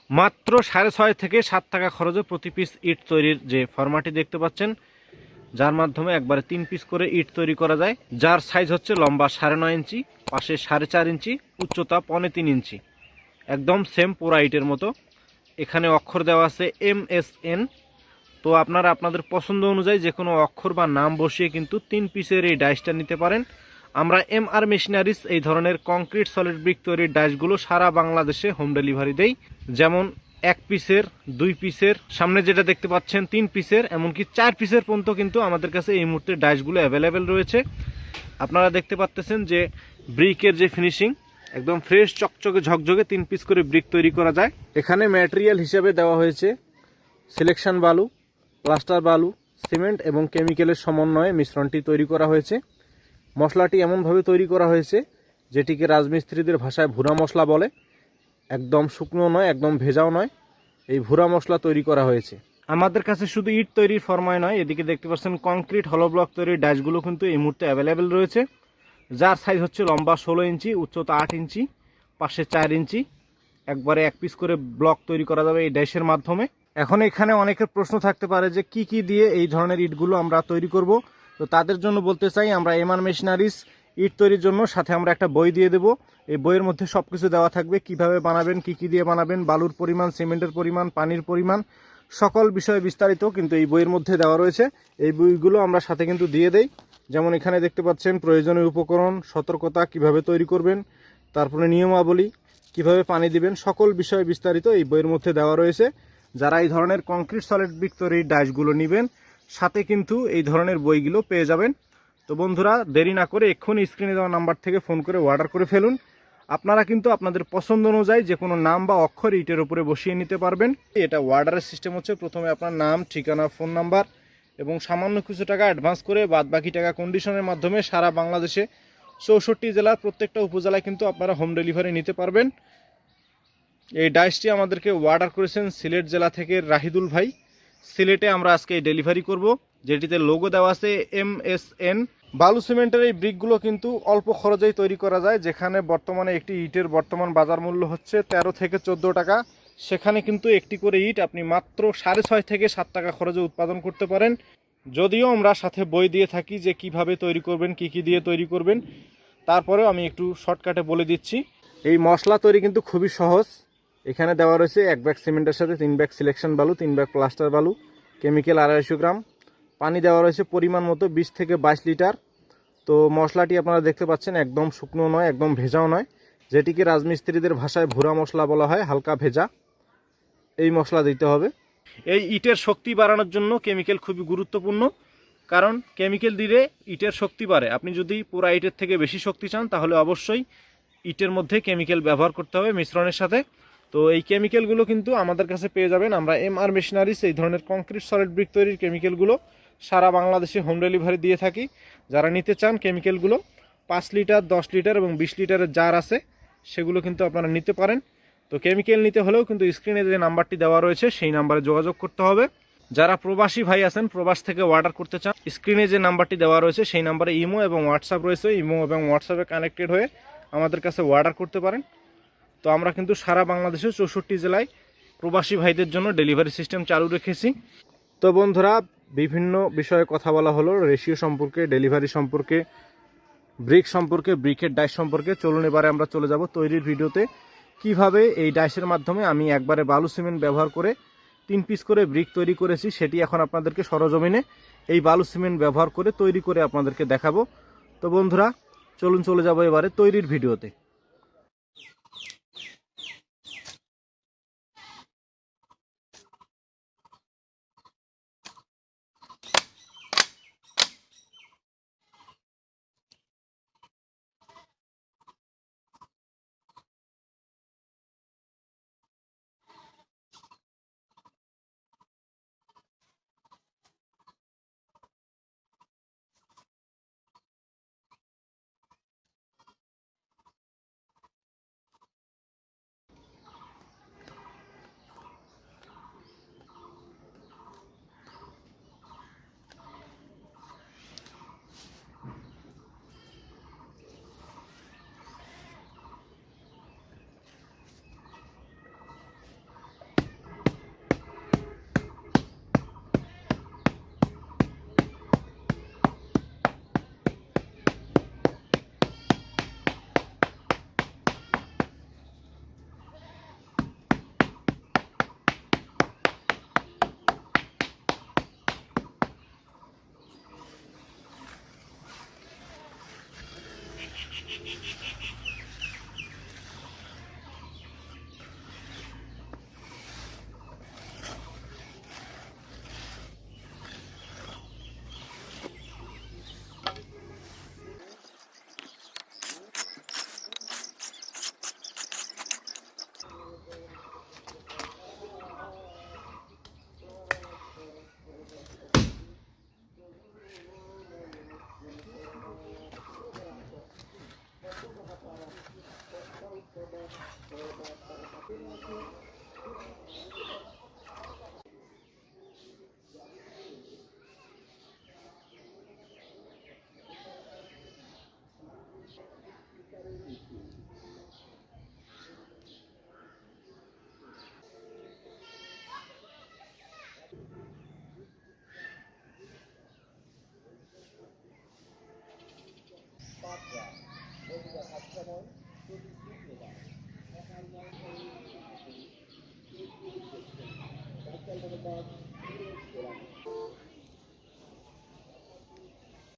মাত্র 6.5 থেকে 7 টাকা খরচে প্রতি পিস ইট তৈরির যে ফরম্যাটটি দেখতে পাচ্ছেন, যার মাধ্যমে একবারে 3 পিস করে ইট তৈরি করা যায়, যার সাইজ হচ্ছে লম্বা 9.5 ইঞ্চি, পাশে 4.5 ইঞ্চি, উচ্চতা 3.25 ইঞ্চি, একদম সেম পুরা ইটের মতো। এখানে অক্ষর দেওয়া আছে MSN। তো আপনারা আপনাদের পছন্দ অনুযায়ী যে কোনো অক্ষর বা নাম বসিয়ে কিন্তু 3 পিসের এই ডাইসটা নিতে পারেন। আমরা MR মেশিনারিজ এই ধরনের কংক্রিট সলিড ব্রিক তৈরির ডাইসগুলো সারা বাংলাদেশে হোম ডেলিভারি দেই। যেমন 1 পিসের, 2 পিসের, সামনে যেটা দেখতে পাচ্ছেন 3 পিসের, এমনকি 4 পিসের পর্যন্ত কিন্তু আমাদের কাছে এই মুহূর্তে ডাইসগুলো অ্যাভেলেবেল রয়েছে। আপনারা দেখতে পাচ্ছেন যে ব্রিকের যে ফিনিশিং একদম ফ্রেশ, চকচকে, ঝকঝকে 3 পিস করে ব্রিক তৈরি করা যায়। এখানে ম্যাটেরিয়াল হিসেবে দেওয়া হয়েছে সিলেকশন বালু, প্লাস্টার বালু, সিমেন্ট এবং কেমিক্যালের সমন্বয়ে মিশ্রণটি তৈরি করা হয়েছে। মশলাটি এমনভাবে তৈরি করা হয়েছে যেটিকে রাজমিস্ত্রিদের ভাষায় ভুরা মশলা বলে। একদম শুকনো নয়, একদম ভেজাও নয়, এই ভুরা মশলা তৈরি করা হয়েছে। আমাদের কাছে শুধু ইট তৈরির ফরমায় নয়, এদিকে দেখতে পাচ্ছেন কংক্রিট হলো ব্লক তৈরির ডাইসগুলো কিন্তু এই মুহূর্তে অ্যাভেলেবেল রয়েছে, যার সাইজ হচ্ছে লম্বা 16 ইঞ্চি, উচ্চতা 8 ইঞ্চি, পাশে 4 ইঞ্চি, একবারে 1 পিস করে ব্লক তৈরি করা যাবে এই ডাইসের মাধ্যমে। এখন এখানে অনেকের প্রশ্ন থাকতে পারে যে কি দিয়ে এই ধরনের ইটগুলো আমরা তৈরি করব। তো তাদের জন্য বলতে চাই, আমরা MR মেশিনারিজ ইট তৈরির জন্য সাথে আমরা একটা বই দিয়ে দেব। এই বইয়ের মধ্যে সব কিছু দেওয়া থাকবে, কিভাবে বানাবেন, কি দিয়ে বানাবেন, বালুর পরিমাণ, সিমেন্টের পরিমাণ, পানির পরিমাণ, সকল বিষয়ে বিস্তারিত কিন্তু এই বইয়ের মধ্যে দেওয়া রয়েছে। এই বইগুলো আমরা সাথে কিন্তু দিয়ে দেই। যেমন এখানে দেখতে পাচ্ছেন প্রয়োজনীয় উপকরণ, সতর্কতা, কিভাবে তৈরি করবেন, তারপরে নিয়মাবলী, কিভাবে পানি দিবেন, সকল বিষয়ে বিস্তারিত এই বইয়ের মধ্যে দেওয়া রয়েছে। যারা এই ধরনের কংক্রিট সলিড ব্রিক তৈরির ডাইসগুলো নেবেন, সাথে কিন্তু এই ধরনের বইগুলো পেয়ে যাবেন। তো বন্ধুরা, দেরি না করে এক্ষুনি স্ক্রিনে দেওয়া নাম্বার থেকে ফোন করে অর্ডার করে ফেলুন। আপনারা কিন্তু আপনাদের পছন্দ অনুযায়ী যে কোনো নাম বা অক্ষর ইটের উপরে বসিয়ে নিতে পারবেন। এটা অর্ডারের সিস্টেম হচ্ছে, প্রথমে আপনার নাম, ঠিকানা, ফোন নাম্বার এবং সামান্য কিছু টাকা অ্যাডভান্স করে বাদ বাকি টাকা কন্ডিশনের মাধ্যমে সারা বাংলাদেশে 64 জেলার প্রত্যেকটা উপজেলায় কিন্তু আপনারা হোম ডেলিভারি নিতে পারবেন। এই ডাইসটি আমাদেরকে অর্ডার করেছেন সিলেট জেলা থেকে রাহিদুল ভাই। সিলেটে আমরা আজকে ডেলিভারি করব, যেটিতে লোগো দেওয়া আছে MSN। বালু সিমেন্টের এই ব্রিকগুলো কিন্তু অল্প খরচেই তৈরি করা যায়। যেখানে বর্তমানে একটি ইটের বর্তমান বাজার মূল্য হচ্ছে 13 থেকে 14 টাকা, সেখানে কিন্তু একটি করে ইট আপনি মাত্র 6.5 থেকে 7 টাকা খরচে উৎপাদন করতে পারেন। যদিও আমরা সাথে বই দিয়ে থাকি যে কিভাবে তৈরি করবেন, কি দিয়ে তৈরি করবেন, তারপরেও আমি একটু শর্টকাটে বলে দিচ্ছি। এই মশলা তৈরি কিন্তু খুবই সহজ। এখানে দেওয়া রয়েছে 1 ব্যাগ সিমেন্টের সাথে 3 ব্যাগ সিলেকশন বালু, 3 ব্যাগ প্লাস্টার বালু, কেমিক্যাল 250 গ্রাম, পানি দেওয়া রয়েছে পরিমাণ মতো 20 থেকে 22 লিটার। তো মশলাটি আপনারা দেখতে পাচ্ছেন একদম শুকনো নয়, একদম ভেজাও নয়, যেটিকে রাজমিস্ত্রিদের ভাষায় ভুরা মশলা বলা হয়, হালকা ভেজা। এই মশলা দিতে হবে। এই ইটের শক্তি বাড়ানোর জন্য কেমিক্যাল খুবই গুরুত্বপূর্ণ, কারণ কেমিক্যাল দিলে ইটের শক্তি বাড়ে। আপনি যদি পুরা ইটের থেকে বেশি শক্তি চান, তাহলে অবশ্যই ইটের মধ্যে কেমিক্যাল ব্যবহার করতে হবে মিশ্রণের সাথে। তো এই কেমিক্যালগুলো কিন্তু আমাদের কাছে পেয়ে যাবেন। আমরা MR মেশিনারিজ এই ধরনের কংক্রিট সলিড ব্রিক তৈরির কেমিক্যালগুলো সারা বাংলাদেশে হোম ডেলিভারি দিয়ে থাকি। যারা নিতে চান কেমিক্যালগুলো, 5 লিটার, 10 লিটার এবং 20 লিটারের জার আছে, সেগুলো কিন্তু আপনারা নিতে পারেন। তো কেমিক্যাল নিতে হলেও কিন্তু স্ক্রিনে যে নাম্বারটি দেওয়া রয়েছে সেই নাম্বারে যোগাযোগ করতে হবে। যারা প্রবাসী ভাই আছেন, প্রবাস থেকে অর্ডার করতে চান, স্ক্রিনে যে নাম্বারটি দেওয়া রয়েছে সেই নাম্বারে ইমো এবং হোয়াটসঅ্যাপ রয়েছে, ইমো এবং হোয়াটসঅ্যাপে কানেক্টেড হয়ে আমাদের কাছে অর্ডার করতে পারেন। তো আমরা কিন্তু সারা বাংলাদেশে 64 জেলায় প্রবাসী ভাইদের জন্য ডেলিভারি সিস্টেম চালু রেখেছি। তো বন্ধুরা, বিভিন্ন বিষয়ে কথা বলা হলো, রেশিও সম্পর্কে, ডেলিভারি সম্পর্কে, ব্রিক সম্পর্কে, ব্রিকের ডাইস সম্পর্কে। চলুন এবারে আমরা চলে যাব তৈরির ভিডিওতে। কিভাবে এই ডাইসের মাধ্যমে আমি একবারে বালু সিমেন্ট ব্যবহার করে 3 পিস করে ব্রিক তৈরি করেছি, সেটি এখন আপনাদেরকে সরজমিনে এই বালু সিমেন্ট ব্যবহার করে তৈরি করে আপনাদেরকে দেখাবো। তো বন্ধুরা, চলুন চলে যাব এবারে তৈরির ভিডিওতে।